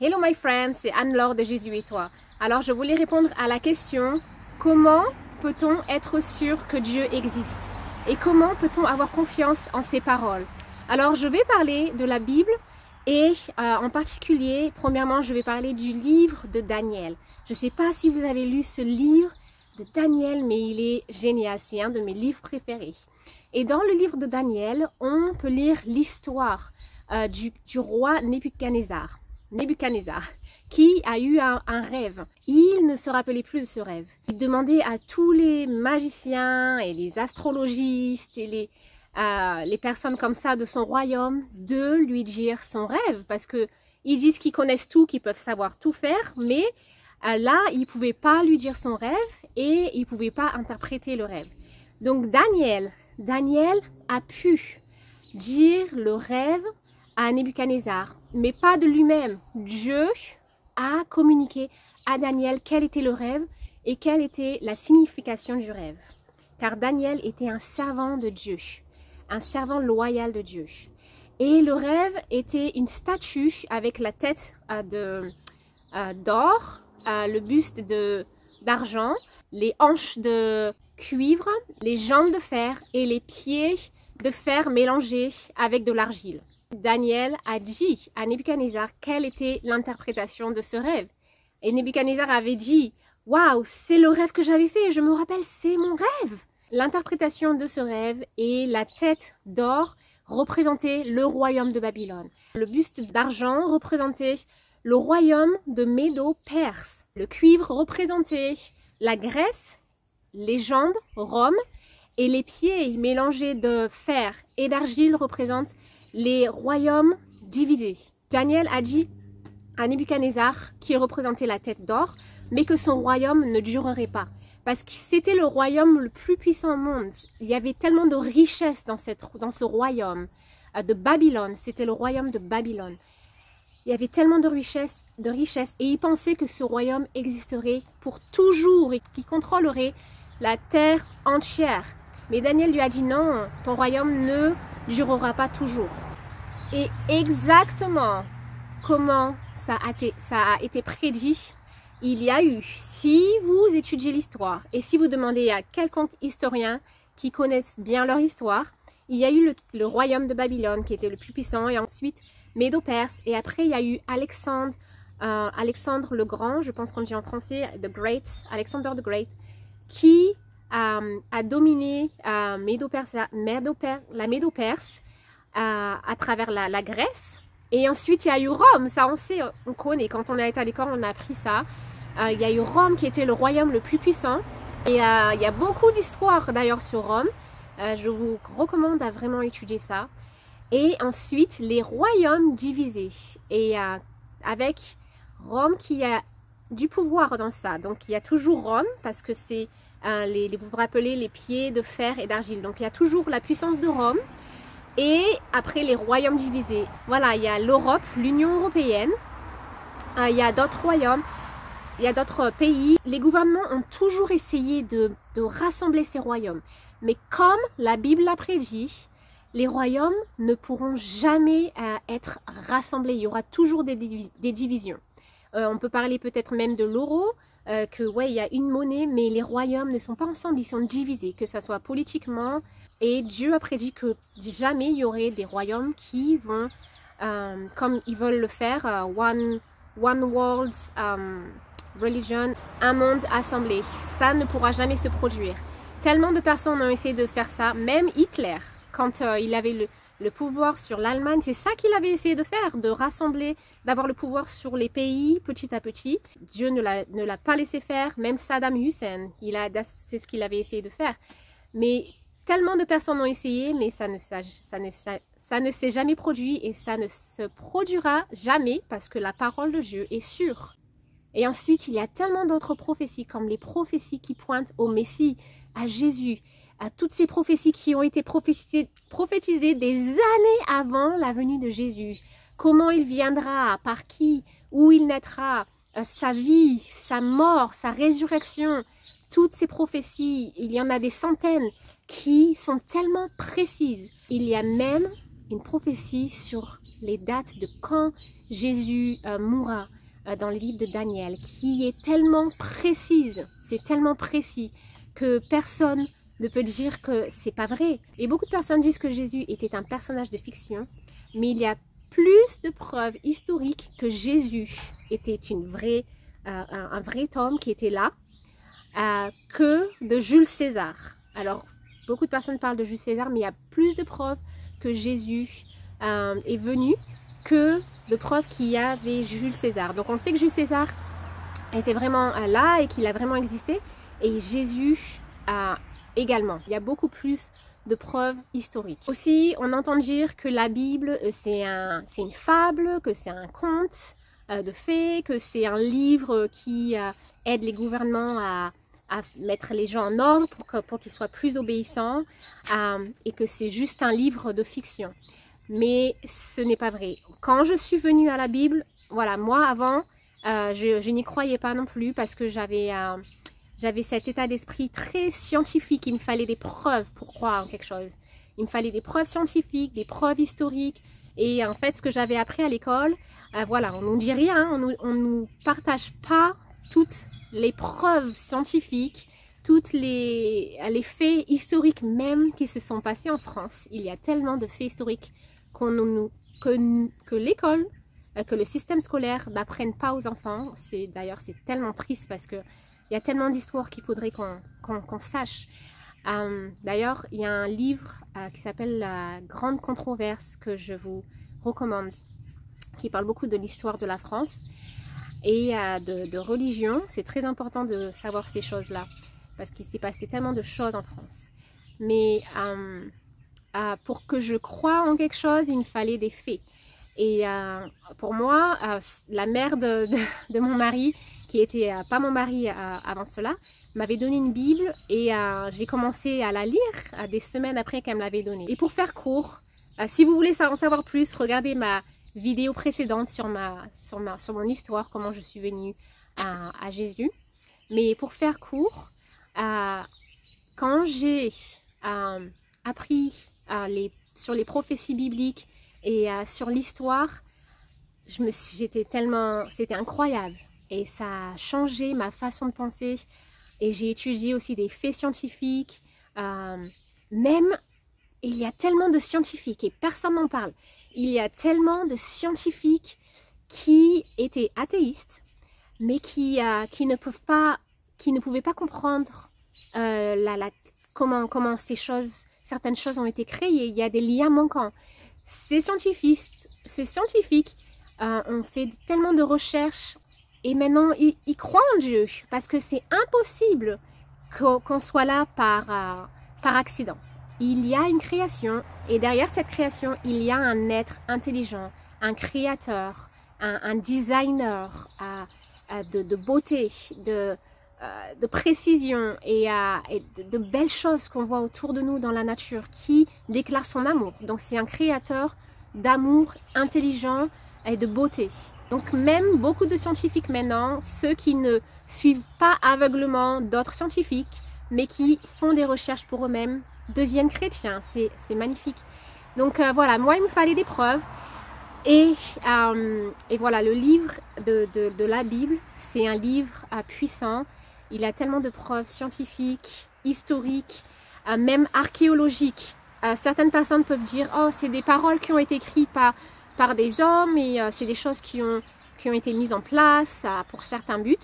Hello my friends, c'est Anne-Laure de Jésus et toi. Alors je voulais répondre à la question, comment peut-on être sûr que Dieu existe? Et comment peut-on avoir confiance en ses paroles? Alors je vais parler de la Bible et en particulier, premièrement, je vais parler du livre de Daniel. Je ne sais pas si vous avez lu ce livre de Daniel, mais il est génial, c'est un de mes livres préférés. Et dans le livre de Daniel, on peut lire l'histoire du roi Nebuchadnezzar, qui a eu un rêve. Il ne se rappelait plus de ce rêve. Il demandait à tous les magiciens et les astrologistes et les personnes comme ça de son royaume de lui dire son rêve. Parce qu'ils disent qu'ils connaissent tout, qu'ils peuvent savoir tout faire, mais là, ils ne pouvaient pas lui dire son rêve et ils ne pouvaient pas interpréter le rêve. Donc Daniel a pu dire le rêve à Nebuchadnezzar, mais pas de lui-même. Dieu a communiqué à Daniel quel était le rêve et quelle était la signification du rêve. Car Daniel était un servant de Dieu, un servant loyal de Dieu. Et le rêve était une statue avec la tête d'or, le buste d'argent, les hanches de cuivre, les jambes de fer et les pieds de fer mélangés avec de l'argile. Daniel a dit à Nebuchadnezzar quelle était l'interprétation de ce rêve. Et Nebuchadnezzar avait dit « Waouh, c'est le rêve que j'avais fait, je me rappelle, c'est mon rêve !» L'interprétation de ce rêve et la tête d'or représentait le royaume de Babylone. Le buste d'argent représentait le royaume de Médo-Perse. Le cuivre représentait la Grèce, les jambes, Rome, et les pieds mélangés de fer et d'argile représentent les royaumes divisés. Daniel a dit à Nebuchadnezzar qu'il représentait la tête d'or, mais que son royaume ne durerait pas. Parce que c'était le royaume le plus puissant au monde. Il y avait tellement de richesses dans ce royaume de Babylone. C'était le royaume de Babylone. Il y avait tellement de richesses et il pensait que ce royaume existerait pour toujours et qu'il contrôlerait la terre entière. Mais Daniel lui a dit non, ton royaume ne durera pas toujours. Et exactement comment ça a été prédit, il y a eu, si vous étudiez l'histoire et si vous demandez à quelconque historien qui connaisse bien leur histoire, il y a eu le royaume de Babylone qui était le plus puissant et ensuite Médo-Perse et après il y a eu Alexandre le Grand, je pense qu'on dit en français, Alexander the Great, qui a dominé la Médo-Perse à travers la Grèce. Et ensuite, il y a eu Rome. Ça, on sait, on connaît. Quand on a été à l'école, on a appris ça. Il y a eu Rome qui était le royaume le plus puissant. Et il y a beaucoup d'histoires d'ailleurs sur Rome. Je vous recommande à vraiment étudier ça. Et ensuite, les royaumes divisés. Et avec Rome qui a du pouvoir dans ça. Donc, il y a toujours Rome parce que c'est vous vous rappelez les pieds de fer et d'argile. Donc il y a toujours la puissance de Rome et après les royaumes divisés. Voilà, il y a l'Europe, l'Union européenne, il y a d'autres royaumes, il y a d'autres pays. Les gouvernements ont toujours essayé de rassembler ces royaumes. Mais comme la Bible l'a prédit, les royaumes ne pourront jamais être rassemblés. Il y aura toujours des divisions. On peut parler peut-être même de l'euro. Il y a une monnaie, mais les royaumes ne sont pas ensemble, ils sont divisés, que ce soit politiquement. Et Dieu a prédit que jamais il y aurait des royaumes qui vont, comme ils veulent le faire, one world religion, un monde assemblé. Ça ne pourra jamais se produire. Tellement de personnes ont essayé de faire ça, même Hitler, quand il avait le pouvoir sur l'Allemagne, c'est ça qu'il avait essayé de faire, de rassembler, d'avoir le pouvoir sur les pays petit à petit. Dieu ne l'a pas laissé faire, même Saddam Hussein, c'est ce qu'il avait essayé de faire. Mais tellement de personnes ont essayé, mais ça ne s'est jamais produit et ça ne se produira jamais parce que la parole de Dieu est sûre. Et ensuite, il y a tellement d'autres prophéties, comme les prophéties qui pointent au Messie, à Jésus, à toutes ces prophéties qui ont été prophétisées des années avant la venue de Jésus. Comment il viendra, par qui, où il naîtra, sa vie, sa mort, sa résurrection. Toutes ces prophéties, il y en a des centaines qui sont tellement précises. Il y a même une prophétie sur les dates de quand Jésus mourra dans le livre de Daniel, qui est tellement précise, c'est tellement précis que personne ne peut dire que c'est pas vrai. Et beaucoup de personnes disent que Jésus était un personnage de fiction, mais il y a plus de preuves historiques que Jésus était un vrai homme qui était là, que de Jules César. Alors, beaucoup de personnes parlent de Jules César, mais il y a plus de preuves que Jésus est venu que de preuves qu'il y avait Jules César. Donc, on sait que Jules César était vraiment là et qu'il a vraiment existé, et Jésus également. Il y a beaucoup plus de preuves historiques. Aussi, on entend dire que la Bible, c'est une fable, que c'est un conte de fées, que c'est un livre qui aide les gouvernements à mettre les gens en ordre pour qu'ils soient plus obéissants, et que c'est juste un livre de fiction. Mais ce n'est pas vrai. Quand je suis venue à la Bible, voilà, moi avant, je n'y croyais pas non plus parce que j'avais cet état d'esprit très scientifique. Il me fallait des preuves pour croire en quelque chose. Il me fallait des preuves scientifiques, des preuves historiques. Et en fait, ce que j'avais appris à l'école, voilà, on ne nous dit rien, on ne nous partage pas toutes les preuves scientifiques, toutes les faits historiques même qui se sont passés en France. Il y a tellement de faits historiques que l'école, que le système scolaire n'apprenne pas aux enfants. D'ailleurs, c'est tellement triste parce que il y a tellement d'histoires qu'il faudrait qu'on sache. D'ailleurs, il y a un livre qui s'appelle La Grande Controverse que je vous recommande, qui parle beaucoup de l'histoire de la France et de religion. C'est très important de savoir ces choses-là parce qu'il s'est passé tellement de choses en France. Mais pour que je croie en quelque chose, il me fallait des faits. Et pour moi, la mère de mon mari, qui était pas mon mari avant cela, m'avait donné une Bible et j'ai commencé à la lire des semaines après qu'elle me l'avait donnée. Et pour faire court, si vous voulez en savoir plus, regardez ma vidéo précédente sur mon histoire, comment je suis venue à Jésus. Mais pour faire court, quand j'ai appris sur les prophéties bibliques et sur l'histoire, c'était incroyable. Et ça a changé ma façon de penser. Et j'ai étudié aussi des faits scientifiques. Même, il y a tellement de scientifiques et personne n'en parle. Il y a tellement de scientifiques qui étaient athéistes, mais qui ne pouvaient pas comprendre comment certaines choses ont été créées. Il y a des liens manquants. Ces scientifiques ont fait tellement de recherches. Et maintenant, ils croient en Dieu parce que c'est impossible qu'on soit là par accident. Il y a une création et derrière cette création, il y a un être intelligent, un créateur, un designer de beauté, de précision et de belles choses qu'on voit autour de nous dans la nature qui déclare son amour. Donc c'est un créateur d'amour intelligent et de beauté. Donc même beaucoup de scientifiques maintenant, ceux qui ne suivent pas aveuglement d'autres scientifiques, mais qui font des recherches pour eux-mêmes, deviennent chrétiens. C'est magnifique. Donc voilà, moi il me fallait des preuves. Et voilà, le livre de la Bible, c'est un livre puissant. Il a tellement de preuves scientifiques, historiques, même archéologiques. Certaines personnes peuvent dire « Oh, c'est des paroles qui ont été écrites par des hommes et c'est des choses qui ont été mises en place pour certains buts. »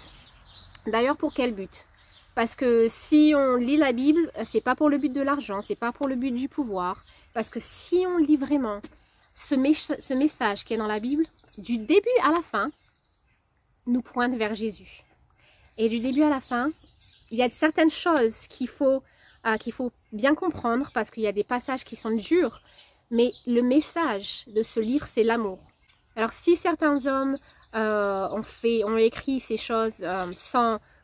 D'ailleurs, pour quel but? Parce que si on lit la Bible, c'est pas pour le but de l'argent, c'est pas pour le but du pouvoir. Parce que si on lit vraiment ce message qui est dans la Bible, du début à la fin, nous pointe vers Jésus. Et du début à la fin, il y a certaines choses qu'il faut bien comprendre parce qu'il y a des passages qui sont durs. Mais le message de ce livre, c'est l'amour. Alors si certains hommes ont écrit ces choses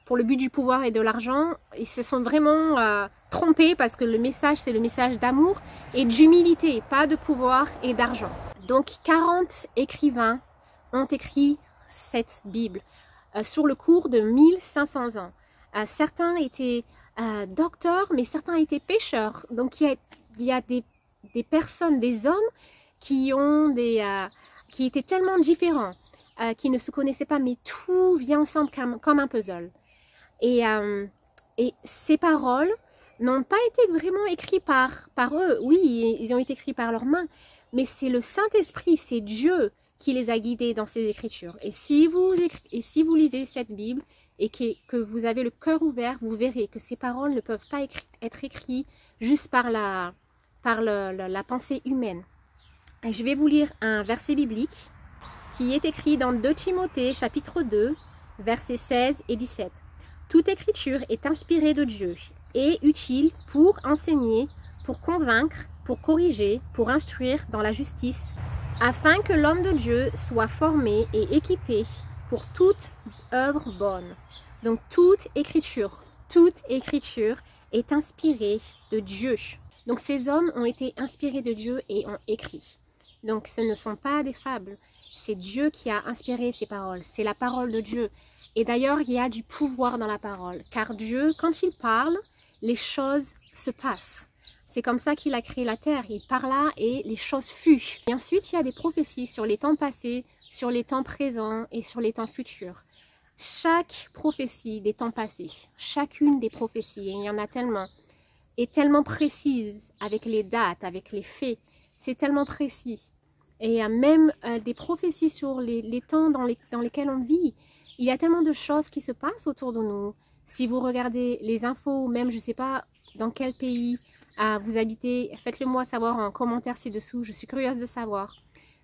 pour le but du pouvoir et de l'argent, ils se sont vraiment trompés parce que le message, c'est le message d'amour et d'humilité, pas de pouvoir et d'argent. Donc 40 écrivains ont écrit cette Bible sur le cours de 1500 ans. Certains étaient docteurs, mais certains étaient pêcheurs. Donc il y a des personnes, des hommes qui ont qui étaient tellement différents, qui ne se connaissaient pas, mais tout vient ensemble comme un puzzle. Et ces paroles n'ont pas été vraiment écrites par eux. Oui, ils ont été écrits par leurs mains, mais c'est le Saint-Esprit, c'est Dieu qui les a guidés dans ces écritures. Et si vous lisez cette Bible et que vous avez le cœur ouvert, vous verrez que ces paroles ne peuvent pas être écrites juste par la pensée humaine. Et je vais vous lire un verset biblique qui est écrit dans 2 Timothée chapitre 2, versets 16 et 17. Toute écriture est inspirée de Dieu et utile pour enseigner, pour convaincre, pour corriger, pour instruire dans la justice, afin que l'homme de Dieu soit formé et équipé pour toute œuvre bonne. Donc toute écriture est inspirée de Dieu. Donc ces hommes ont été inspirés de Dieu et ont écrit. Donc ce ne sont pas des fables, c'est Dieu qui a inspiré ces paroles, c'est la parole de Dieu. Et d'ailleurs, il y a du pouvoir dans la parole, car Dieu, quand il parle, les choses se passent. C'est comme ça qu'il a créé la terre, il parla et les choses furent. Et ensuite, il y a des prophéties sur les temps passés, sur les temps présents et sur les temps futurs. Chaque prophétie des temps passés, chacune des prophéties, et il y en a tellement, est tellement précise avec les dates, avec les faits, c'est tellement précis. Et il y a même des prophéties sur les temps dans lesquels on vit. Il y a tellement de choses qui se passent autour de nous. Si vous regardez les infos, même je ne sais pas dans quel pays vous habitez, faites-le moi savoir en commentaire ci-dessous, je suis curieuse de savoir.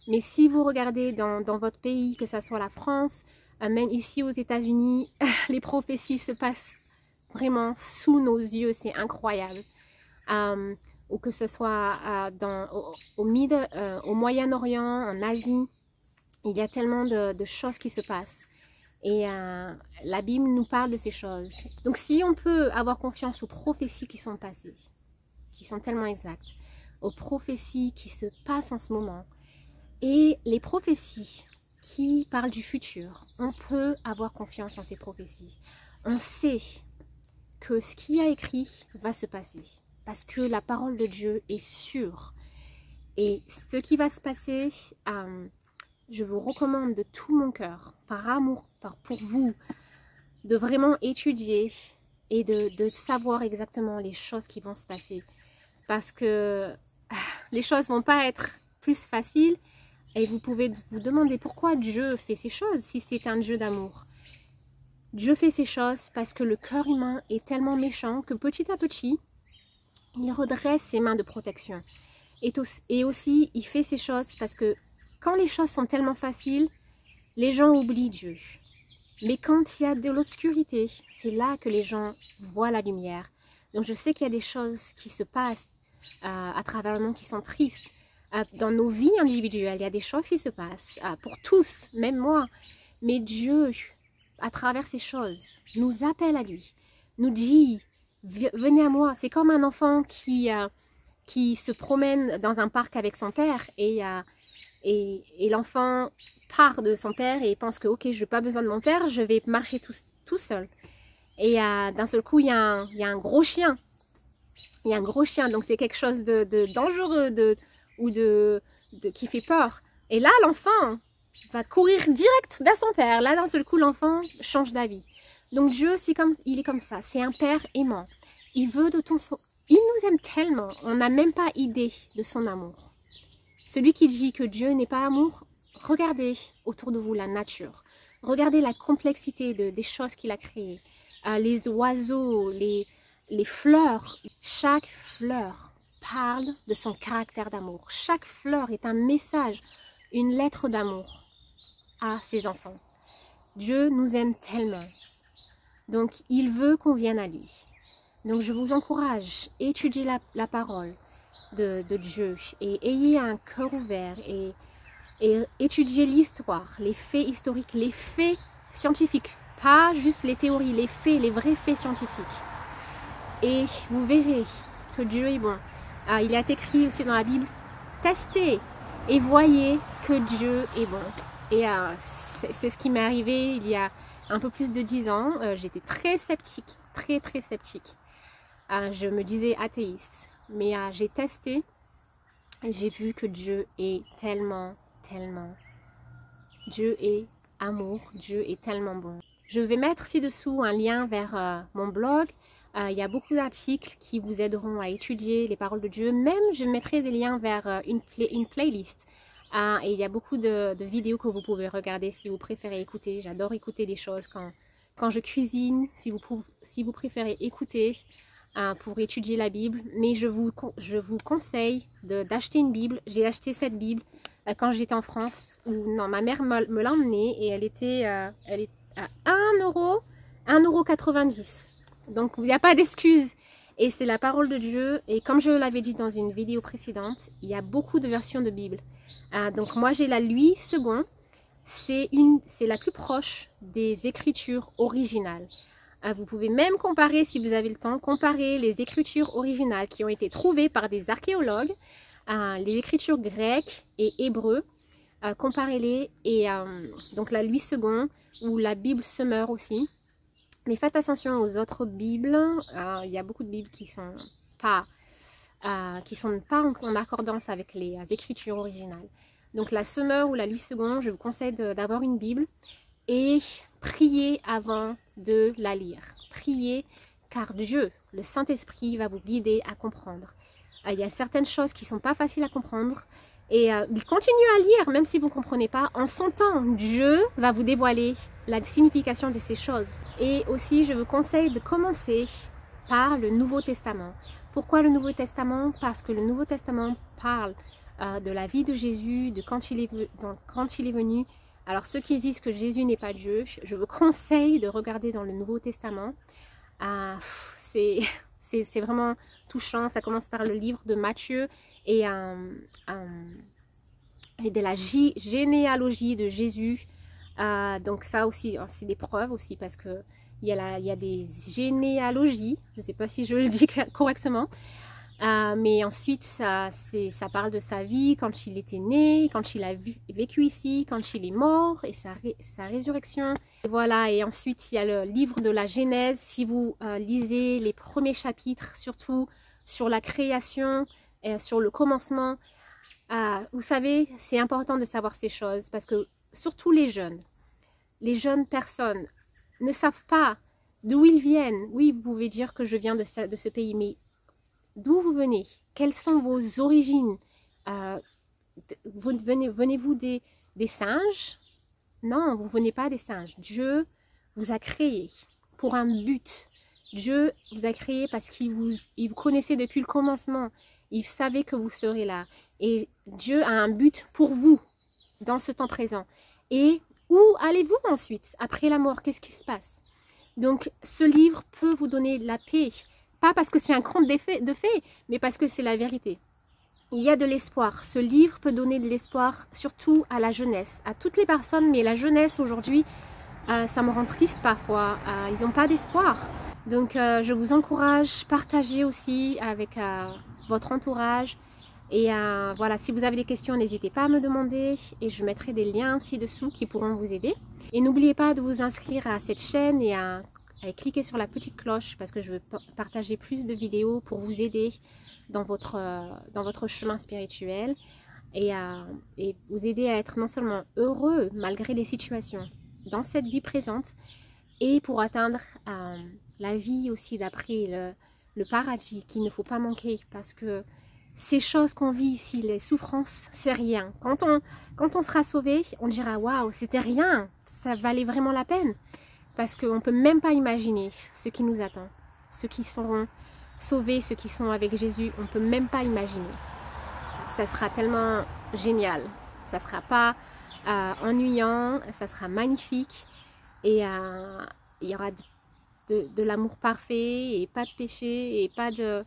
Mais si vous regardez dans votre pays, que ce soit la France, même ici aux États-Unis, les prophéties se passent vraiment sous nos yeux, c'est incroyable. Ou que ce soit au Moyen-Orient, en Asie, il y a tellement de choses qui se passent. Et la Bible nous parle de ces choses. Donc si on peut avoir confiance aux prophéties qui sont passées, qui sont tellement exactes, aux prophéties qui se passent en ce moment, et les prophéties qui parlent du futur, on peut avoir confiance en ces prophéties. On sait que ce qui est écrit va se passer, parce que la parole de Dieu est sûre. Et ce qui va se passer, je vous recommande de tout mon cœur, par amour pour vous, de vraiment étudier et de savoir exactement les choses qui vont se passer. Parce que les choses ne vont pas être plus faciles et vous pouvez vous demander pourquoi Dieu fait ces choses si c'est un Dieu d'amour. Dieu fait ces choses parce que le cœur humain est tellement méchant que petit à petit, il redresse ses mains de protection. Et aussi, il fait ces choses parce que quand les choses sont tellement faciles, les gens oublient Dieu. Mais quand il y a de l'obscurité, c'est là que les gens voient la lumière. Donc je sais qu'il y a des choses qui se passent à travers le monde qui sont tristes. Dans nos vies individuelles, il y a des choses qui se passent pour tous, même moi. Mais Dieu, à travers ces choses, nous appelle à lui, nous dit, venez à moi. C'est comme un enfant qui se promène dans un parc avec son père et l'enfant part de son père et pense que ok, je n'ai pas besoin de mon père, je vais marcher tout seul. Et d'un seul coup, il y a un gros chien. Il y a un gros chien, donc c'est quelque chose de dangereux qui fait peur. Et là, l'enfant va courir direct vers son père. Là, d'un seul coup, l'enfant change d'avis. Donc Dieu, il est comme ça. C'est un père aimant. Il nous aime tellement. On n'a même pas idée de son amour. Celui qui dit que Dieu n'est pas amour, regardez autour de vous la nature. Regardez la complexité des choses qu'il a créées. Les oiseaux, les fleurs. Chaque fleur parle de son caractère d'amour. Chaque fleur est un message, une lettre d'amour à ses enfants. Dieu nous aime tellement. Donc, il veut qu'on vienne à lui. Donc, je vous encourage, étudiez la parole de Dieu et ayez un cœur ouvert et étudiez l'histoire, les faits historiques, les faits scientifiques. Pas juste les théories, les faits, les vrais faits scientifiques. Et vous verrez que Dieu est bon. Il est écrit aussi dans la Bible, testez et voyez que Dieu est bon. Et c'est ce qui m'est arrivé il y a un peu plus de 10 ans. J'étais très sceptique, très sceptique. Je me disais athéiste. Mais j'ai testé et j'ai vu que Dieu est tellement Dieu est amour, Dieu est tellement bon. Je vais mettre ci-dessous un lien vers mon blog. Il y a beaucoup d'articles qui vous aideront à étudier les paroles de Dieu. Même, je mettrai des liens vers une playlist. Et il y a beaucoup de vidéos que vous pouvez regarder si vous préférez écouter. J'adore écouter des choses quand je cuisine, si vous préférez écouter pour étudier la Bible. Mais je vous conseille d'acheter une Bible. J'ai acheté cette Bible quand j'étais en France. Non, ma mère me l'a emmenée et elle est à 1,90 €. Donc il n'y a pas d'excuse. Et c'est la parole de Dieu. Et comme je l'avais dit dans une vidéo précédente, il y a beaucoup de versions de Bible. Donc moi j'ai la Louis II. C'est la plus proche des écritures originales. Vous pouvez même comparer, si vous avez le temps, comparer les écritures originales qui ont été trouvées par des archéologues, les écritures grecques et hébreux. Comparez-les. Et donc la Louis II ou la Bible Semeur aussi. Mais faites attention aux autres Bibles. Il y a beaucoup de Bibles qui sont pas en accordance avec les écritures originales. Donc la Semeur ou la Louis II, je vous conseille d'avoir une Bible et priez avant de la lire. Priez car Dieu, le Saint-Esprit, va vous guider à comprendre. Il y a certaines choses qui ne sont pas faciles à comprendre et il continue à lire même si vous ne comprenez pas. En son temps, Dieu va vous dévoiler la signification de ces choses. Et aussi, je vous conseille de commencer par le Nouveau Testament. Pourquoi le Nouveau Testament? Parce que le Nouveau Testament parle de la vie de Jésus, de quand il est venu. Alors ceux qui disent que Jésus n'est pas Dieu, je vous conseille de regarder dans le Nouveau Testament. C'est vraiment touchant. Ça commence par le livre de Matthieu et de la généalogie de Jésus. Donc ça aussi, c'est des preuves aussi parce que il y a des généalogies. Je ne sais pas si je le dis correctement. Mais ensuite, ça parle de sa vie, quand il était né, quand il a vécu ici, quand il est mort et sa résurrection. Et voilà, et ensuite, il y a le livre de la Genèse. Si vous lisez les premiers chapitres, surtout sur la création, sur le commencement, vous savez, c'est important de savoir ces choses parce que surtout les jeunes personnes ne savent pas d'où ils viennent. Oui, vous pouvez dire que je viens de ce pays, mais d'où vous venez? Quelles sont vos origines? Venez-vous des singes? Non, vous ne venez pas des singes. Dieu vous a créé pour un but. Dieu vous a créé parce qu'il vous connaissait depuis le commencement. Il savait que vous serez là. Et Dieu a un but pour vous dans ce temps présent. Et où allez-vous ensuite? Après la mort, qu'est-ce qui se passe? Donc, ce livre peut vous donner la paix. Pas parce que c'est un conte de fées, mais parce que c'est la vérité. Il y a de l'espoir. Ce livre peut donner de l'espoir, surtout à la jeunesse, à toutes les personnes. Mais la jeunesse aujourd'hui, ça me rend triste parfois. Ils n'ont pas d'espoir. Donc, je vous encourage, partagez aussi avec votre entourage. Et voilà, si vous avez des questions, n'hésitez pas à me demander. Et je mettrai des liens ci-dessous qui pourront vous aider. Et n'oubliez pas de vous inscrire à cette chaîne et à cliquer sur la petite cloche parce que je veux partager plus de vidéos pour vous aider dans votre chemin spirituel et vous aider à être non seulement heureux malgré les situations dans cette vie présente et pour atteindre la vie aussi d'après, le paradis qu'il ne faut pas manquer parce que ces choses qu'on vit ici, les souffrances, c'est rien. Quand on sera sauvé, on dira waouh, c'était rien, ça valait vraiment la peine. Parce qu'on ne peut même pas imaginer ce qui nous attend. Ceux qui seront sauvés, ceux qui sont avec Jésus, on ne peut même pas imaginer. Ça sera tellement génial. Ça ne sera pas ennuyant, ça sera magnifique. Et il y aura de l'amour parfait et pas de péché et pas de...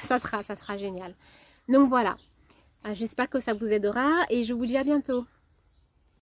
ça sera génial. Donc voilà, j'espère que ça vous aidera et je vous dis à bientôt.